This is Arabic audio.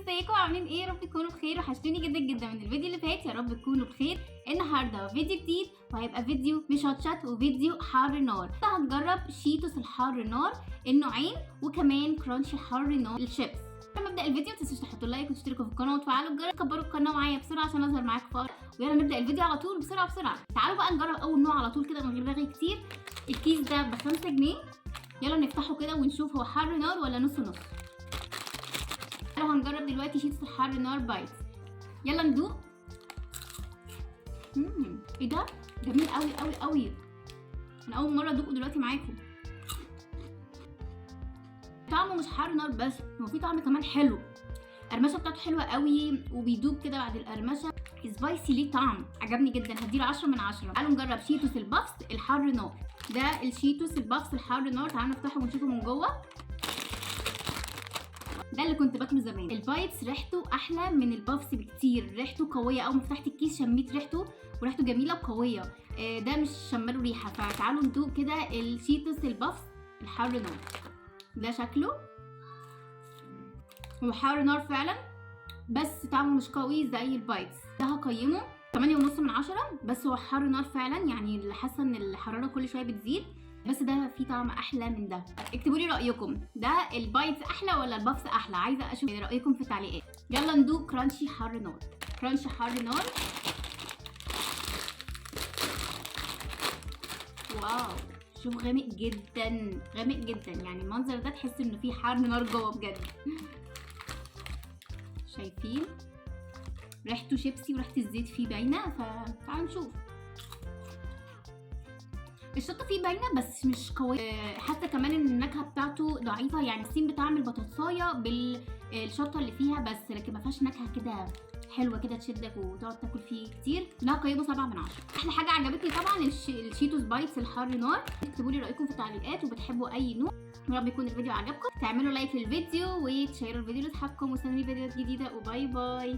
ازيكم عاملين ايه؟ يا رب تكونوا بخير. وحشتوني جدا جدا من الفيديو اللي فات. يا رب تكونوا بخير. النهارده فيديو جديد وهيبقى فيديو مشطشط وفيديو حار نار. هنجرب شيتوس الحار نار النوعين وكمان كرانشي حار نار الشيبس. لما ابدا الفيديو متنسوش تحطوا لايك وتشتركوا في القناه وتفعلوا الجرس. كبروا القناه معايا بسرعه عشان اظهر معاكم فار. ويلا نبدا الفيديو على طول بسرعه بسرعه. تعالوا بقى نجرب اول نوع على طول كده من غير رغي كتير. الكيس ده ب5 جنيه. يلا نفتحه كده ونشوف هو حار نار ولا نص نص. هنجرب دلوقتي شيتوس الحار نار بايتس. يلا ندوق. ايه ده؟ جميل قوي قوي قوي. انا اول مره ادوقه دلوقتي معاكم. طعمه مش حار نار بس، هو في طعم كمان حلو. القرمشه بتاعته حلوه قوي وبيدوب كده بعد القرمشه. سبايسي ليه طعم عجبني جدا، هديله 10 من 10. تعالوا نجرب شيتوس البافس الحار نار. ده الشيتوس البافس الحار نار. تعالوا نفتحه ونشوفه من جوه. ده اللي كنت باكله زمان. البايتس ريحته احلى من البافس بكتير، ريحته قويه. اول ما فتحت الكيس شميت ريحته وريحته جميله وقويه. ده مش شماله ريحه. فتعالوا ندوق كده الشيتوس البافس الحار نار. ده شكله هو حار نار فعلا بس طعمه مش قوي زي البايتس. ده هقيمه 8.5 من 10. بس هو حار نار فعلا، يعني اللي حاسه ان الحراره كل شويه بتزيد. بس ده فيه طعم احلى من ده. اكتبوا لي رايكم، ده البايتس احلى ولا البافس احلى؟ عايزه اشوف رايكم في التعليقات. يلا ندوق كرانشي حار نار. كرانشي حار نار. واو، شوف غامق جدا غامق جدا. يعني المنظر ده تحس انه فيه حار نار جوه بجد. شايفين ريحته شيبسي وريحه الزيت فيه باينه. فتعالوا نشوف. الشطه فيه باينه بس مش قويه. حتى كمان النكهه بتاعته ضعيفه. يعني الصين بتعمل بطاطسايه بالشطه اللي فيها بس، لكن ما فيهاش نكهه كده حلوه كده تشدك وتقعد تاكل فيه كتير. لا، قيمه 7 من 10. احلى حاجه عجبتني طبعا الشيتوس بايتس الحار نار. اكتبوا لي رايكم في التعليقات وبتحبوا اي نوع. يا رب يكون الفيديو عجبكم. تعملوا لايك للفيديو وتشيروا الفيديو لاصحابكم. واستنوني فيديوهات جديده وباي باي.